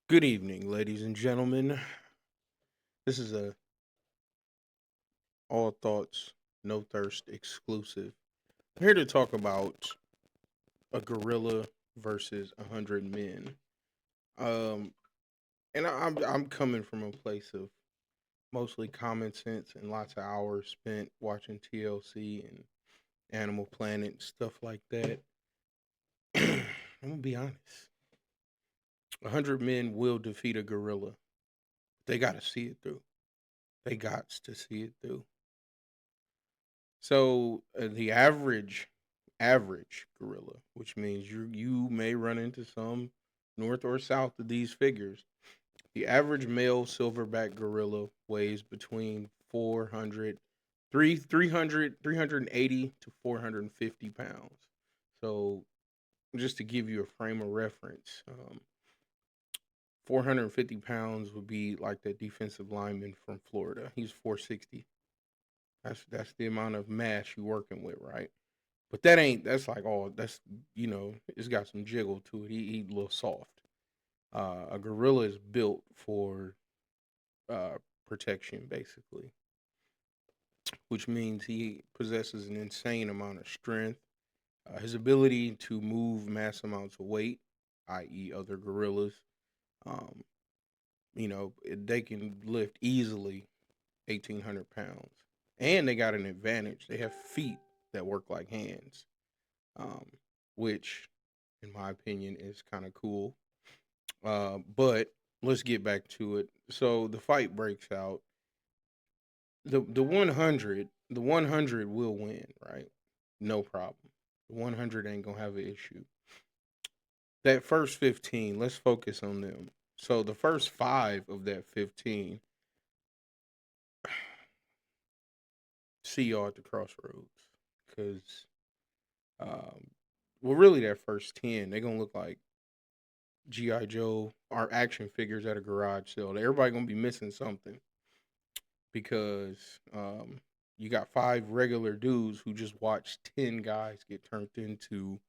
Good evening, ladies and gentlemen. This is a all thoughts, no thirst exclusive. I'm here to talk about a gorilla versus 100 men. Um, and I'm coming from a place of mostly common sense and lots of hours spent watching TLC and Animal Planet stuff like that. I'm gonna be honest. 100 men will defeat a gorilla. They got to see it through. They got to see it through. So the average gorilla, which means you may run into some north or south of these figures. The average male silverback gorilla weighs between 380 to 450 pounds. So just to give you a frame of reference, 450 pounds would be like that defensive lineman from Florida. He's 460. That's the amount of mass you're working with, right? But that's like all that's it's got some jiggle to it. He a little soft. A gorilla is built for uh protection basically, which means he possesses an insane amount of strength. His ability to move mass amounts of weight, i.e., other gorillas, um, they can lift easily 1,800 pounds, and they got an advantage. They have feet that work like hands, um, which, in my opinion, is kind of cool. But let's get back to it. So the fight breaks out. The 100 will win, right? No problem. The 100 ain't gonna have an issue. That first 15, let's focus on them. So the first five of that 15, see y'all at the crossroads, because well, really that first 10, they're gonna look like GI Joe or action figures at a garage sale. Everybody gonna be missing something because you got five regular dudes who just watched 10 guys get turned into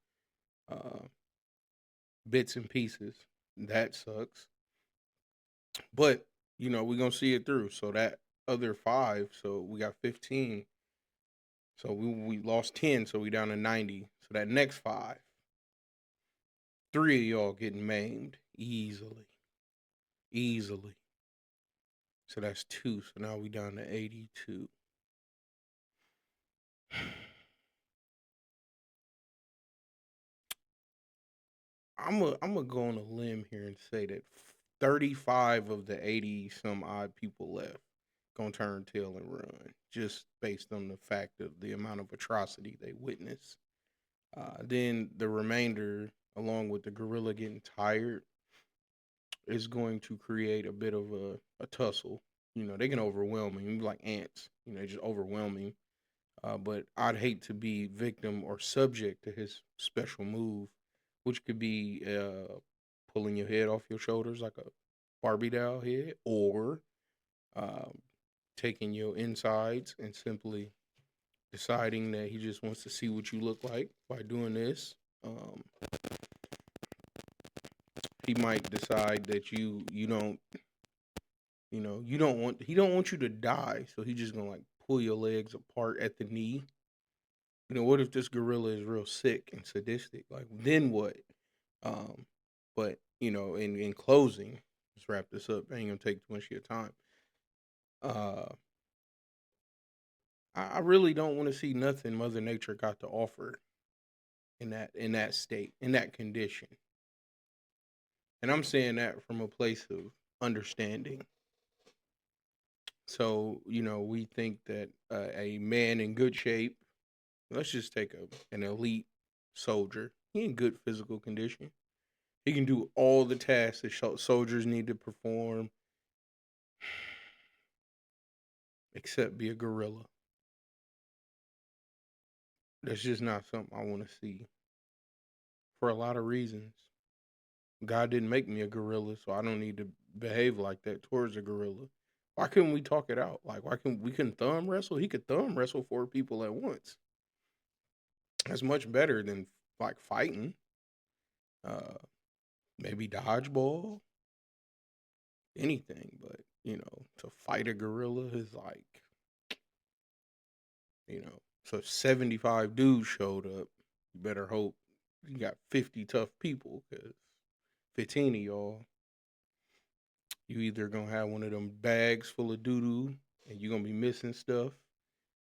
uh, bits and pieces. That sucks. But, we're going to see it through. So that other five, so we got 15. So we lost 10, so we down to 90. So that next five, three of y'all getting maimed easily. Easily. So that's two. So now we down to 82. I'm gonna go on a limb here and say that 35 of the 80 some odd people left gonna turn tail and run, just based on the fact of the amount of atrocity they witnessed. Then the remainder, along with the gorilla getting tired, is going to create a bit of a tussle. They can overwhelm him like ants. They just overwhelm him. But I'd hate to be victim or subject to his special move, which could be pulling your head off your shoulders like a Barbie doll head, or um, taking your insides and simply deciding that he just wants to see what you look like by doing this. Um, he might decide that you don't you don't want he don't want you to die, so he's just gonna like pull your legs apart at the knee. What if this gorilla is real sick and sadistic? Like, then what? Um, but in closing, let's wrap this up. I ain't gonna take too much of your time. Uh, I really don't want to see nothing Mother Nature got to offer in that state, in that condition. And I'm saying that from a place of understanding. So we think that a man in good shape. Let's just take an elite soldier. He in good physical condition. He can do all the tasks that soldiers need to perform, except be a gorilla. That's just not something I want to see for a lot of reasons. God didn't make me a gorilla, so I don't need to behave like that towards a gorilla. Why couldn't we talk it out? Like, why can we couldn't thumb wrestle? He could thumb wrestle four people at once. That's much better than like fighting. Uh, Maybe dodgeball. anything, but to fight a gorilla is like, so if 75 dudes showed up, you better hope you got 50 tough people, because 15 of y'all, you either gonna have one of them bags full of doo doo and you're gonna be missing stuff,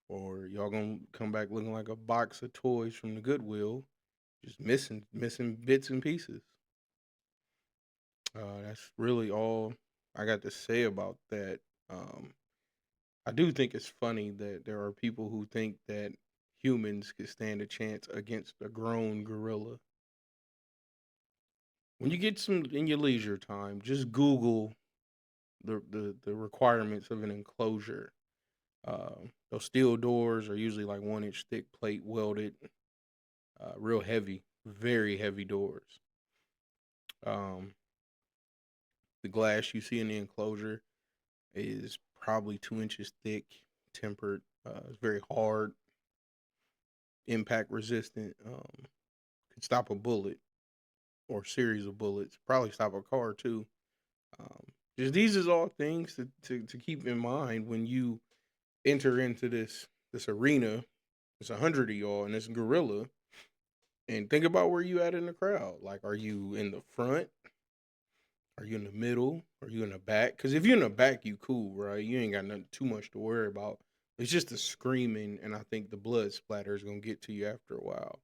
or y'all gonna come back looking like a box of toys from the Goodwill, just missing bits and pieces. That's really all I got to say about that. Um, I do think it's funny that there are people who think that humans could stand a chance against a grown gorilla. When you get some in your leisure time, just Google the requirements of an enclosure. Those steel doors are usually like 1 inch thick plate welded, real heavy, very heavy doors. Um, the glass you see in the enclosure is probably 2 inches thick, tempered. It's very hard, impact resistant. Could stop a bullet or series of bullets. Probably stop a car too. Um, just these is all things to keep in mind when you enter into this arena. It's 100 of y'all and this gorilla, and think about where you at in the crowd. Like, are you in the front? Are you in the middle? Are you in the back? Because if you're in the back, you cool, right? You ain't got nothing too much to worry about. It's just the screaming, and I think the blood splatter is gonna get to you after a while.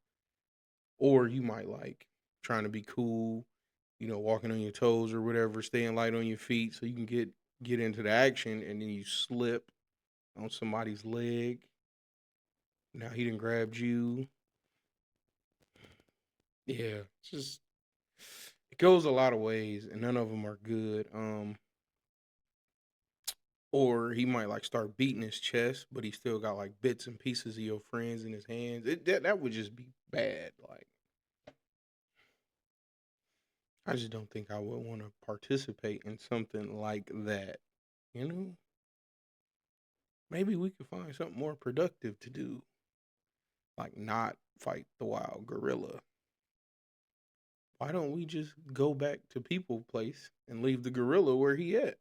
Or you might like trying to be cool, walking on your toes or whatever, staying light on your feet so you can get into the action, and then you slip on somebody's leg. Now he done grabbed you. Yeah, it's just it goes a lot of ways, and none of them are good. Or he might like start beating his chest, but he still got like bits and pieces of your friends in his hands. That would just be bad. Like, I just don't think I would want to participate in something like that. You know, maybe we could find something more productive to do, like not fight the wild gorilla. Why don't we just go back to People Place and leave the gorilla where he at?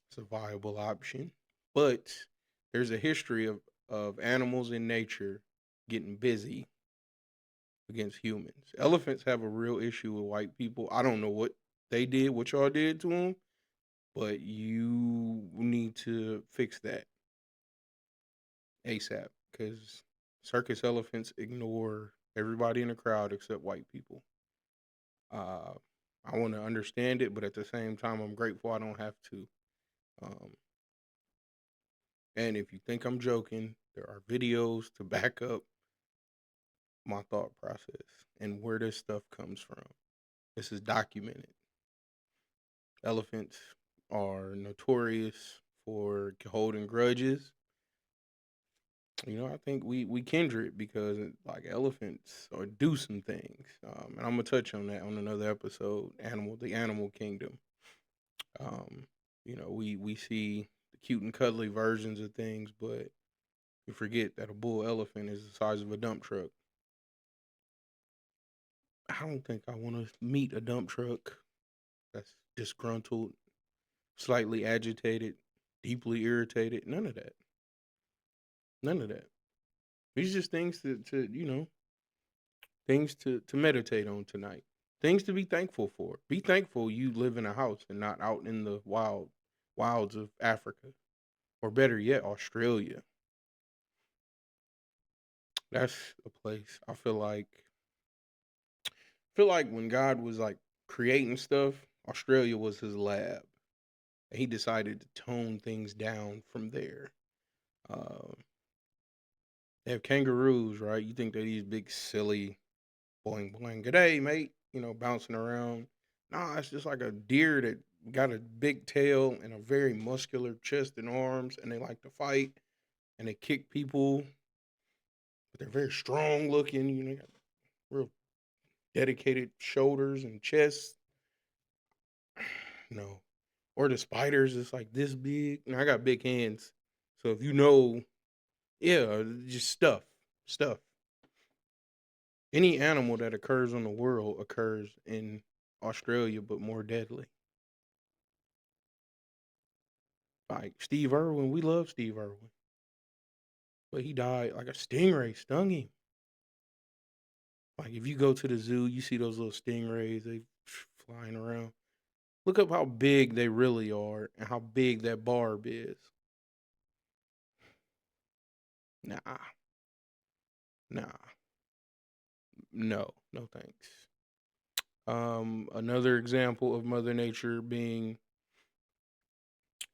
It's a viable option, but there's a history of animals in nature getting busy against humans. Elephants have a real issue with white people. I don't know what they did, what y'all did to them, but you need to fix that ASAP, because circus elephants ignore everybody in the crowd except white people. Uh, I want to understand it, but at the same time, I'm grateful I don't have to. Um, and if you think I'm joking, there are videos to back up my thought process and where this stuff comes from. This is documented. Elephants are notorious for holding grudges. I think we kindred because like elephants or do some things, and I'm gonna touch on that on another episode. The animal kingdom. Um, we see the cute and cuddly versions of things, but we forget that a bull elephant is the size of a dump truck. I don't think I want to meet a dump truck that's disgruntled, slightly agitated, deeply irritated. None of that. None of that. These are just things things to meditate on tonight. Things to be thankful for. Be thankful you live in a house and not out in the wilds of Africa, or better yet, Australia. That's a place I feel like when God was like creating stuff, Australia was his lab. And he decided to tone things down from there. Uh, they have kangaroos, right? You think they're these big silly boing boing, good day, mate, bouncing around. Nah, it's just like a deer that got a big tail and a very muscular chest and arms, and they like to fight and they kick people, but they're very strong looking. Got real dedicated shoulders and chests. No, or the spiders is like this big. I got big hands, so if yeah, just stuff. Any animal that occurs on the world occurs in Australia, but more deadly. Like Steve Irwin, we love Steve Irwin, but he died like a stingray stung him. Like if you go to the zoo, you see those little stingrays, they flying around. Look up how big they really are and how big that barb is. Nah, nah, no thanks. Another example of Mother Nature being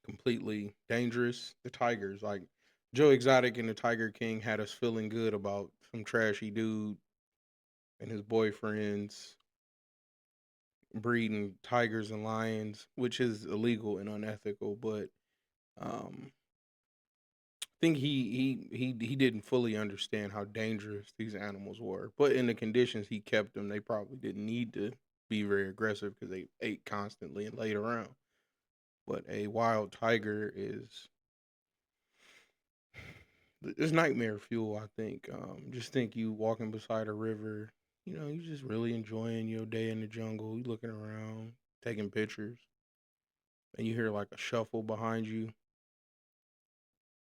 completely dangerous, the tigers. Like Joe Exotic and the Tiger King had us feeling good about some trashy dude and his boyfriends breeding tigers and lions, which is illegal and unethical. But um, I think he didn't fully understand how dangerous these animals were. But in the conditions he kept them, they probably didn't need to be very aggressive because they ate constantly and laid around. But a wild tiger is it's nightmare fuel. I think. Just think you walking beside a river. You know, you just really enjoying your day in the jungle. You looking around, taking pictures, and you hear like a shuffle behind you,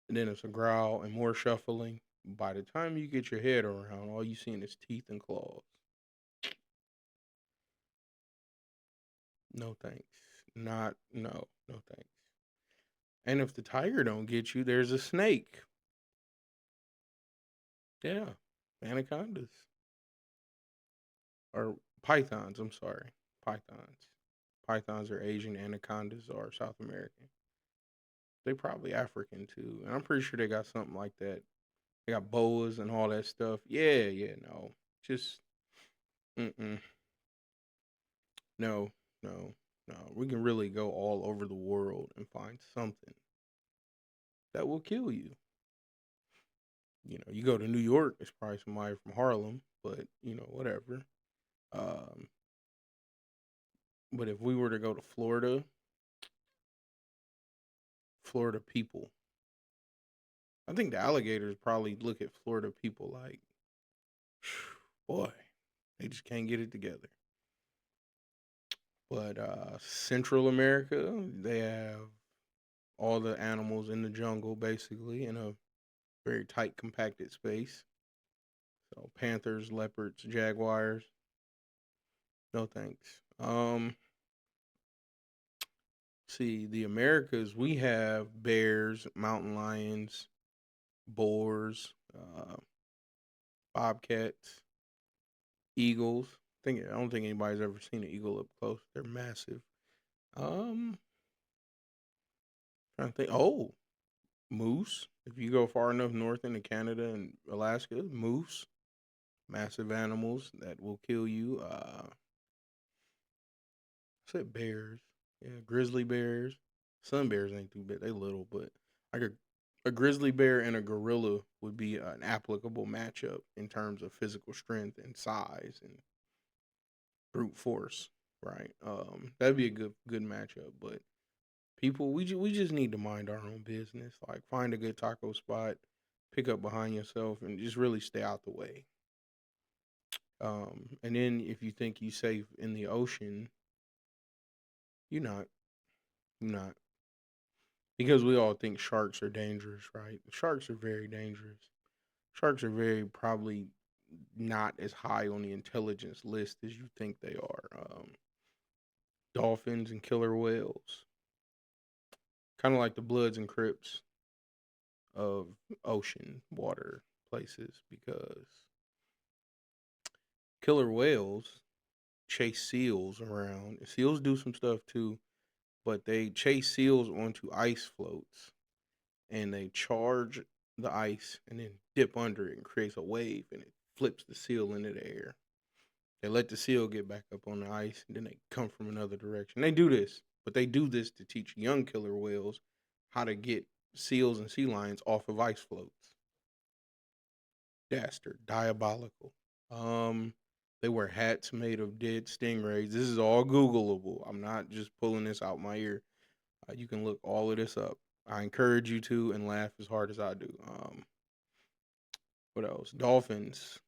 and then it's a growl and more shuffling. By the time you get your head around, all you seeing is teeth and claws. No thanks. Not no thanks. And if the tiger don't get you, there's a snake. Yeah, anacondas or pythons. I'm sorry, pythons. Pythons are Asian, anacondas are South American. They probably African too, and I'm pretty sure they got something like that. They got boas and all that stuff. Yeah, yeah, no, just mm-mm, no, no, no. We can really go all over the world and find something that will kill you. You know, you go to New York, it's probably somebody from Harlem, but you know, whatever. Um, but if we were to go to Florida, Florida people, I think the alligators probably look at Florida people like, boy, they just can't get it together. But Central America, they have all the animals in the jungle basically in a very tight, compacted space. So panthers, leopards, jaguars. No thanks. See the Americas, we have bears, mountain lions, boars, bobcats, eagles. I don't think anybody's ever seen an eagle up close. They're massive. Um, trying to think. Oh, moose. If you go far enough north into Canada and Alaska, moose, massive animals that will kill you. I said bears. Yeah, grizzly bears. Sun bears ain't too big. They little, but like a grizzly bear and a gorilla would be an applicable matchup in terms of physical strength and size and brute force, right? That'd be a good matchup. But people, we just need to mind our own business. Like find a good taco spot, pick up behind yourself, and just really stay out the way. And then if you think you safe in the ocean, you're not. You're not. Because we all think sharks are dangerous, right? Sharks are very dangerous. Sharks are very probably not as high on the intelligence list as you think they are. Dolphins and killer whales, kind of like the Bloods and Crips of ocean water places, because killer whales chase seals around. Seals do some stuff too, but they chase seals onto ice floats and they charge the ice and then dip under it and creates a wave and it flips the seal into the air. They let the seal get back up on the ice and then they come from another direction. They do this, but they do this to teach young killer whales how to get seals and sea lions off of ice floats. Dastard, diabolical. Um, they wear hats made of dead stingrays. This is all Googleable. I'm not just pulling this out my ear. You can look all of this up. I encourage you to and laugh as hard as I do. What else? Dolphins.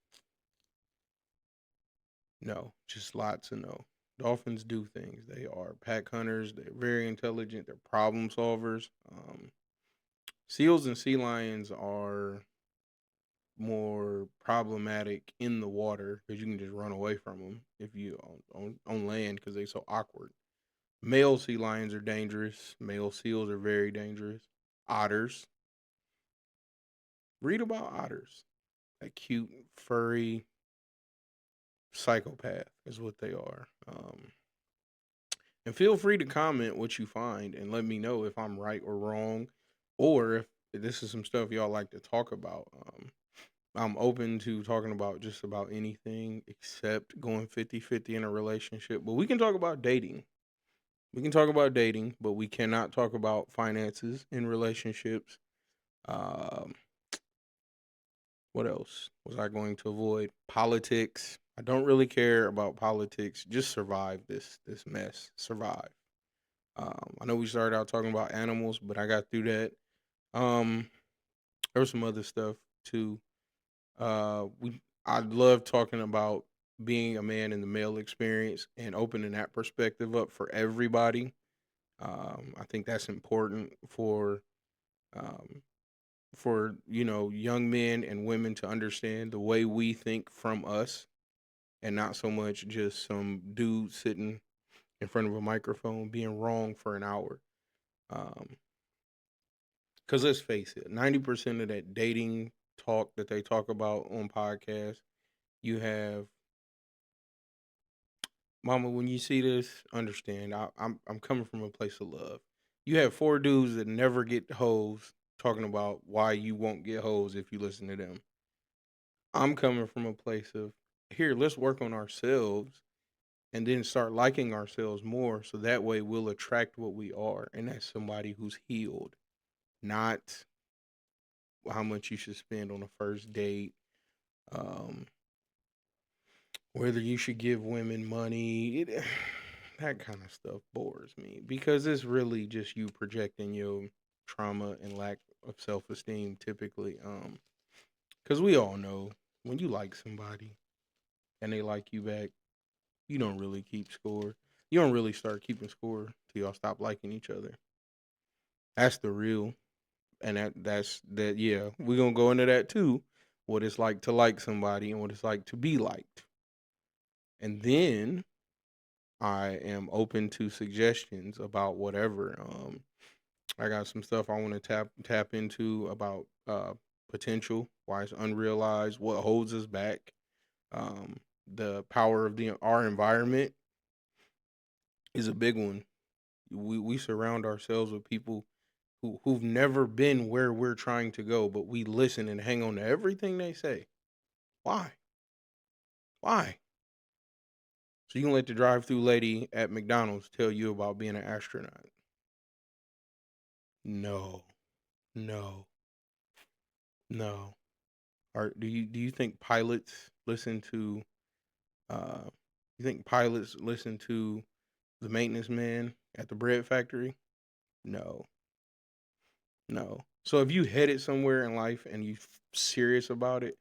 No, just lots of no. Dolphins do things. They are pack hunters. They're very intelligent. They're problem solvers. Seals and sea lions are more problematic in the water because you can just run away from them if you on land because they're so awkward. Male sea lions are dangerous. Male seals are very dangerous. Otters. Read about otters. That cute, furry psychopath is what they are. And feel free to comment what you find and let me know if I'm right or wrong, or if this is some stuff y'all like to talk about. I'm open to talking about just about anything except going 50-50 in a relationship. But we can talk about dating. We can talk about dating, but we cannot talk about finances in relationships. Um, what else was I going to avoid? Politics. I don't really care about politics. Just survive this mess. Survive. I know we started out talking about animals, but I got through that. Um, there was some other stuff too. We I love talking about being a man in the male experience and opening that perspective up for everybody. I think that's important um, for young men and women to understand the way we think from us, and not so much just some dude sitting in front of a microphone being wrong for an hour. Um, Because let's face it, 90% of that dating talk that they talk about on podcasts, you have, mama, when you see this, understand, I'm coming from a place of love. You have four dudes that never get hoes talking about why you won't get hoes if you listen to them. I'm coming from a place of, here, let's work on ourselves and then start liking ourselves more so that way we'll attract what we are. And that's somebody who's healed, not how much you should spend on a first date, um, whether you should give women money. That kind of stuff bores me because it's really just you projecting your trauma and lack of self esteem typically. Because we all know when you like somebody and they like you back, you don't really keep score. You don't really start keeping score till y'all stop liking each other. That's the real, and that's that. Yeah, we're gonna go into that too. What it's like to like somebody and what it's like to be liked, and then I am open to suggestions about whatever. I got some stuff I want to tap into about potential, why it's unrealized, what holds us back, um, the power of the our environment is a big one. We surround ourselves with people who've never been where we're trying to go, but we listen and hang on to everything they say. Why? Why? So you can let the drive-through lady at McDonald's tell you about being an astronaut. No, no, no. Or do you think pilots listen to uh you think pilots listen to the maintenance man at the bread factory? No. No. So if you headed somewhere in life and you serious about it,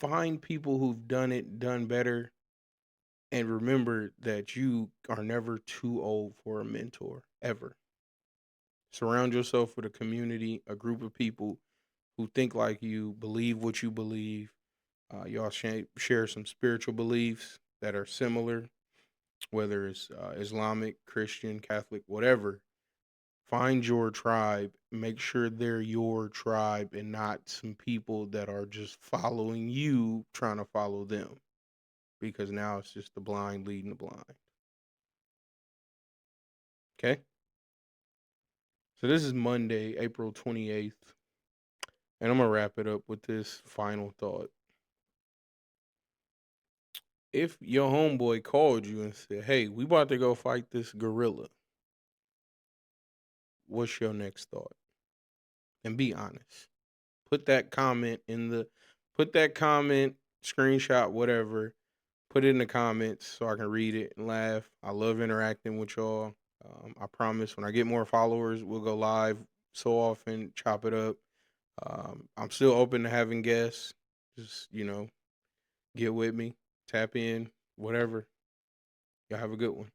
find people who've done better, and remember that you are never too old for a mentor ever. Surround yourself with a community, a group of people who think like you, believe what you believe. Y'all share some spiritual beliefs that are similar, whether it's Islamic, Christian, Catholic, whatever. Find your tribe. Make sure they're your tribe and not some people that are just following you, trying to follow them. Because now it's just the blind leading the blind. Okay? So this is Monday, April 28th. And I'm going to wrap it up with this final thought. If your homeboy called you and said, hey, we about to go fight this gorilla, what's your next thought? And be honest. Put that comment in the, put that comment, screenshot, whatever. Put it in the comments so I can read it and laugh. I love interacting with y'all. I promise when I get more followers, we'll go live so often, chop it up. I'm still open to having guests. Just, get with me, tap in, whatever. Y'all have a good one.